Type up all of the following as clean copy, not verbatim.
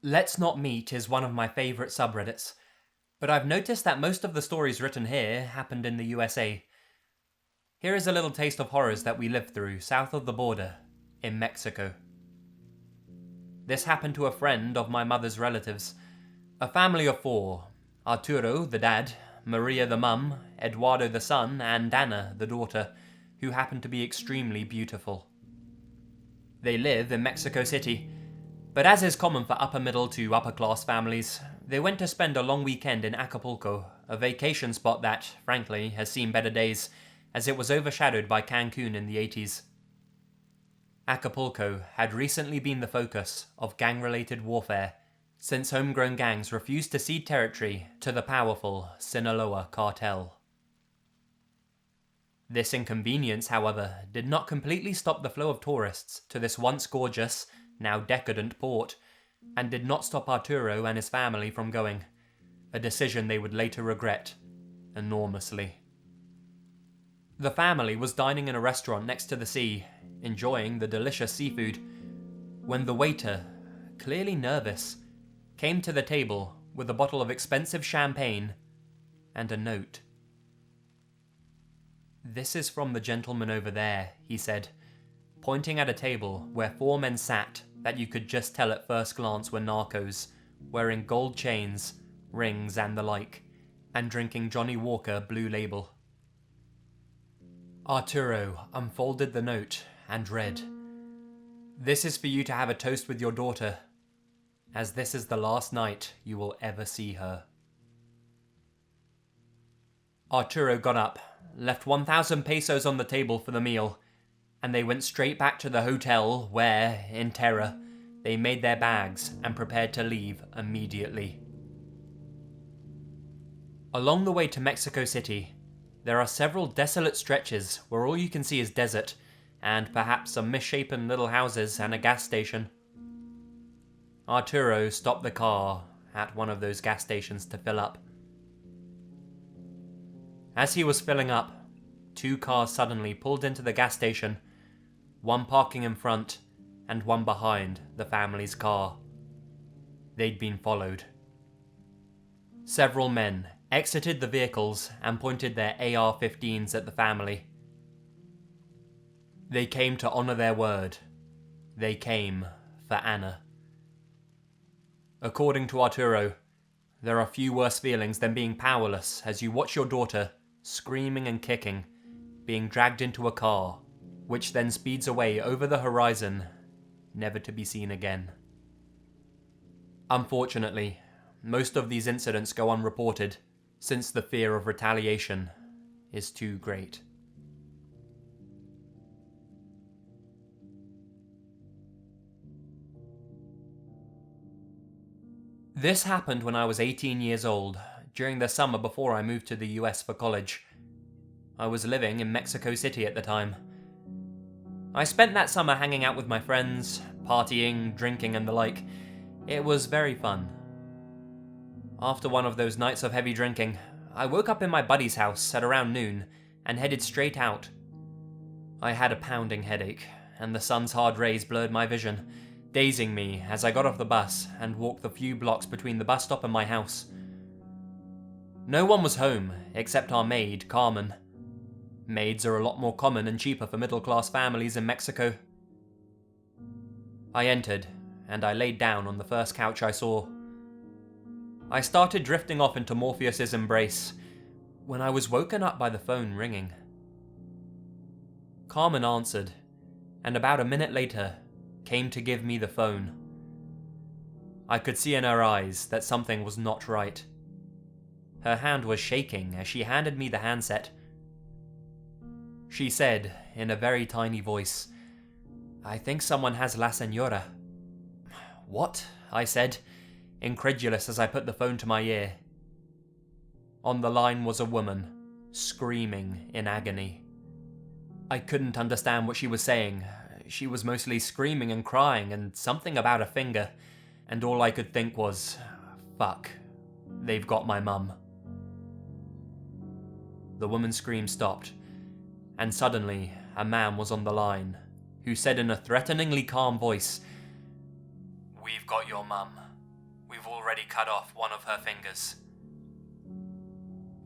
Let's Not Meet is one of my favourite subreddits, but I've noticed that most of the stories written here happened in the USA. Here is a little taste of horrors that we lived through south of the border, in Mexico. This happened to a friend of my mother's relatives, a family of 4, Arturo, the dad, Maria the mum, Eduardo the son, and Anna, the daughter, who happened to be extremely beautiful. They live in Mexico City, but as is common for upper middle to upper class families, they went to spend a long weekend in Acapulco, a vacation spot that, frankly, has seen better days, as it was overshadowed by Cancun in the 80s. Acapulco had recently been the focus of gang-related warfare, since homegrown gangs refused to cede territory to the powerful Sinaloa cartel. This inconvenience, however, did not completely stop the flow of tourists to this once gorgeous, now decadent port, and did not stop Arturo and his family from going, a decision they would later regret enormously. The family was dining in a restaurant next to the sea, enjoying the delicious seafood, when the waiter, clearly nervous, came to the table with a bottle of expensive champagne and a note. "This is from the gentleman over there," he said, pointing at a table where 4 men sat that you could just tell at first glance were narcos, wearing gold chains, rings and the like, and drinking Johnny Walker Blue Label. Arturo unfolded the note and read, "This is for you to have a toast with your daughter, as this is the last night you will ever see her." Arturo got up, left 1,000 pesos on the table for the meal, and they went straight back to the hotel where, in terror, they made their bags and prepared to leave immediately. Along the way to Mexico City, there are several desolate stretches where all you can see is desert, and perhaps some misshapen little houses and a gas station. Arturo stopped the car at one of those gas stations to fill up. As he was filling up, 2 cars suddenly pulled into the gas station, one parking in front and one behind the family's car. They'd been followed. Several men exited the vehicles and pointed their AR-15s at the family. They came to honor their word. They came for Anna. According to Arturo, there are few worse feelings than being powerless as you watch your daughter, screaming and kicking, being dragged into a car, which then speeds away over the horizon, never to be seen again. Unfortunately, most of these incidents go unreported, since the fear of retaliation is too great. This happened when I was 18 years old, during the summer before I moved to the US for college. I was living in Mexico City at the time. I spent that summer hanging out with my friends, partying, drinking and the like. It was very fun. After one of those nights of heavy drinking, I woke up in my buddy's house at around noon and headed straight out. I had a pounding headache, and the sun's hard rays blurred my vision, dazing me as I got off the bus and walked the few blocks between the bus stop and my house. No one was home except our maid, Carmen. Maids are a lot more common and cheaper for middle-class families in Mexico. I entered, and I laid down on the first couch I saw. I started drifting off into Morpheus's embrace when I was woken up by the phone ringing. Carmen answered, and about a minute later, came to give me the phone. I could see in her eyes that something was not right. Her hand was shaking as she handed me the handset. She said, in a very tiny voice, "I think someone has La Señora." "What?" I said, incredulous as I put the phone to my ear. On the line was a woman, screaming in agony. I couldn't understand what she was saying. She was mostly screaming and crying and something about a finger, and all I could think was, "Fuck, they've got my mum." The woman's scream stopped, and suddenly a man was on the line, who said in a threateningly calm voice, "We've got your mum. We've already cut off one of her fingers."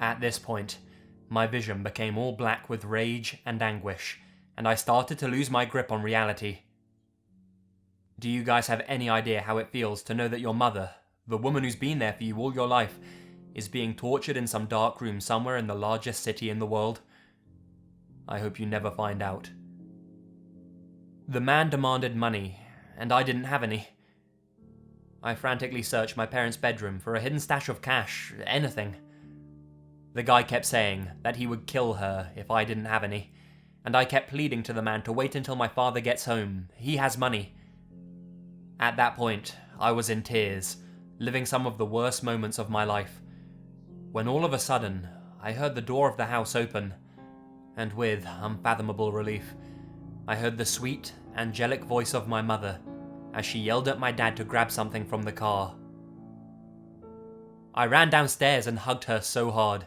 At this point, my vision became all black with rage and anguish, and I started to lose my grip on reality. Do you guys have any idea how it feels to know that your mother, the woman who's been there for you all your life, is being tortured in some dark room somewhere in the largest city in the world? I hope you never find out. The man demanded money, and I didn't have any. I frantically searched my parents' bedroom for a hidden stash of cash, anything. The guy kept saying that he would kill her if I didn't have any, and I kept pleading to the man to wait until my father gets home. He has money. At that point, I was in tears, living some of the worst moments of my life, when all of a sudden, I heard the door of the house open, and with unfathomable relief, I heard the sweet, angelic voice of my mother as she yelled at my dad to grab something from the car. I ran downstairs and hugged her so hard.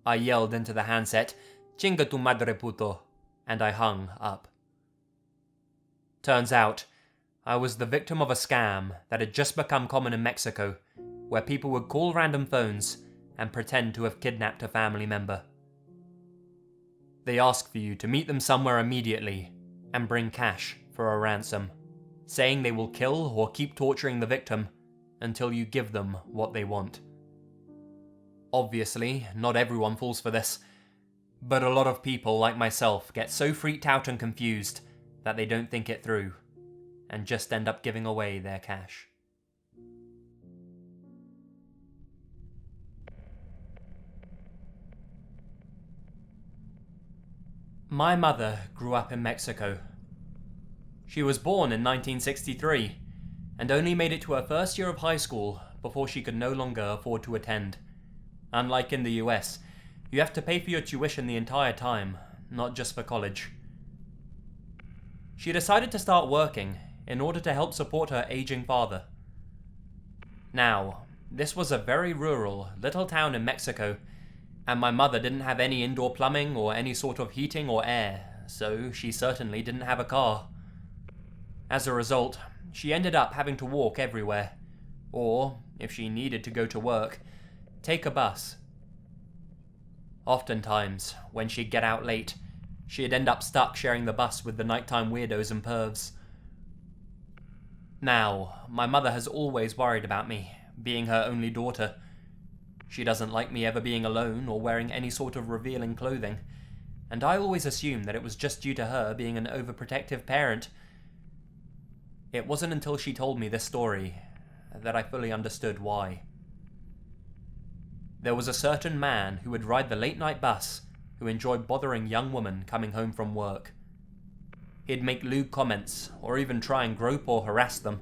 I yelled into the handset, "Chinga tu madre puto," and I hung up. Turns out, I was the victim of a scam that had just become common in Mexico, where people would call random phones and pretend to have kidnapped a family member. They ask for you to meet them somewhere immediately and bring cash for a ransom, saying they will kill or keep torturing the victim until you give them what they want. Obviously, not everyone falls for this, but a lot of people like myself get so freaked out and confused that they don't think it through and just end up giving away their cash. My mother grew up in Mexico. She was born in 1963 and only made it to her first year of high school before she could no longer afford to attend. Unlike in the US, you have to pay for your tuition the entire time, not just for college. She decided to start working in order to help support her aging father. Now, this was a very rural, little town in Mexico, and my mother didn't have any indoor plumbing or any sort of heating or air, so she certainly didn't have a car. As a result, she ended up having to walk everywhere, or, if she needed to go to work, take a bus. Oftentimes, when she'd get out late, she'd end up stuck sharing the bus with the nighttime weirdos and pervs. Now, my mother has always worried about me, being her only daughter. She doesn't like me ever being alone or wearing any sort of revealing clothing, and I always assumed that it was just due to her being an overprotective parent. It wasn't until she told me this story that I fully understood why. There was a certain man who would ride the late-night bus who enjoyed bothering young women coming home from work. He'd make lewd comments, or even try and grope or harass them.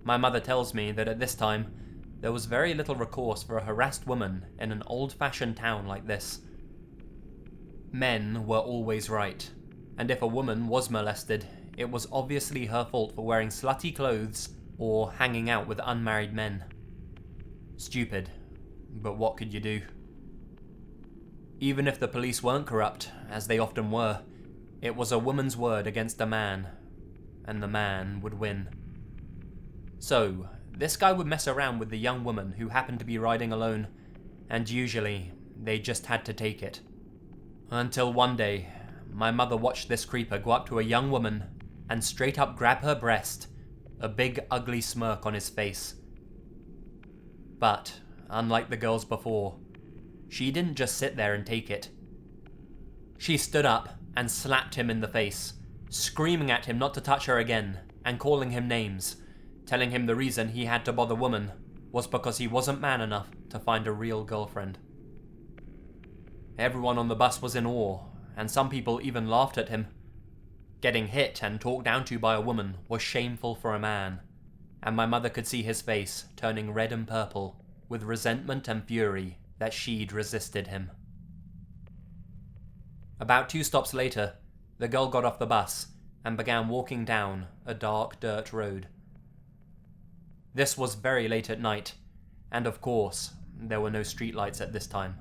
My mother tells me that at this time, there was very little recourse for a harassed woman in an old-fashioned town like this. Men were always right, and if a woman was molested, it was obviously her fault for wearing slutty clothes or hanging out with unmarried men. Stupid, but what could you do? Even if the police weren't corrupt, as they often were, it was a woman's word against a man, and the man would win. So, this guy would mess around with the young woman who happened to be riding alone, and usually, they just had to take it. Until one day, my mother watched this creeper go up to a young woman and straight up grab her breast, a big ugly smirk on his face. But, unlike the girls before, she didn't just sit there and take it. She stood up and slapped him in the face, screaming at him not to touch her again, and calling him names, telling him the reason he had to bother women was because he wasn't man enough to find a real girlfriend. Everyone on the bus was in awe, and some people even laughed at him. Getting hit and talked down to by a woman was shameful for a man, and my mother could see his face turning red and purple with resentment and fury that she'd resisted him. About 2 stops later, the girl got off the bus and began walking down a dark dirt road. This was very late at night, and of course, there were no streetlights at this time.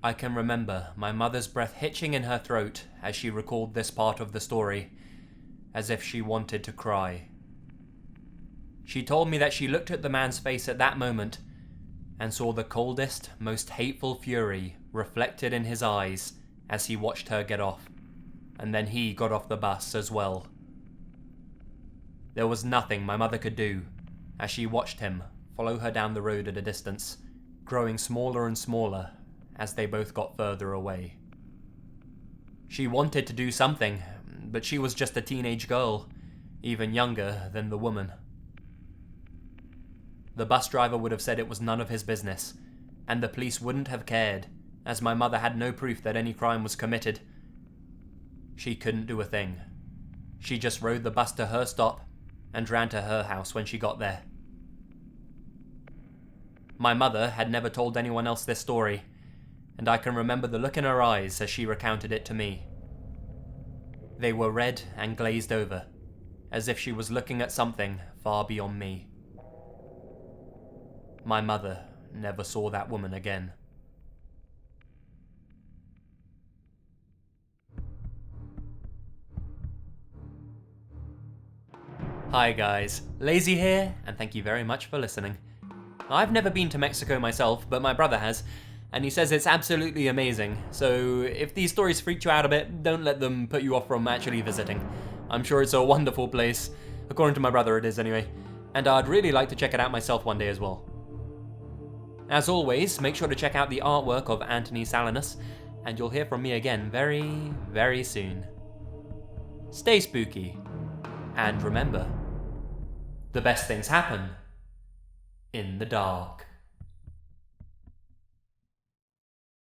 I can remember my mother's breath hitching in her throat as she recalled this part of the story, as if she wanted to cry. She told me that she looked at the man's face at that moment and saw the coldest, most hateful fury reflected in his eyes as he watched her get off, and then he got off the bus as well. There was nothing my mother could do as she watched him follow her down the road at a distance, growing smaller and smaller as they both got further away. She wanted to do something, but she was just a teenage girl, even younger than the woman. The bus driver would have said it was none of his business, and the police wouldn't have cared, as my mother had no proof that any crime was committed. She couldn't do a thing. She just rode the bus to her stop and ran to her house when she got there. My mother had never told anyone else this story, and I can remember the look in her eyes as she recounted it to me. They were red and glazed over, as if she was looking at something far beyond me. My mother never saw that woman again. Hi guys, Lazy here, and thank you very much for listening. I've never been to Mexico myself, but my brother has, and he says it's absolutely amazing, so if these stories freak you out a bit, don't let them put you off from actually visiting. I'm sure it's a wonderful place, according to my brother it is anyway, and I'd really like to check it out myself one day as well. As always, make sure to check out the artwork of Anthony Salinas, and you'll hear from me again very, very soon. Stay spooky, and remember, the best things happen in the dark.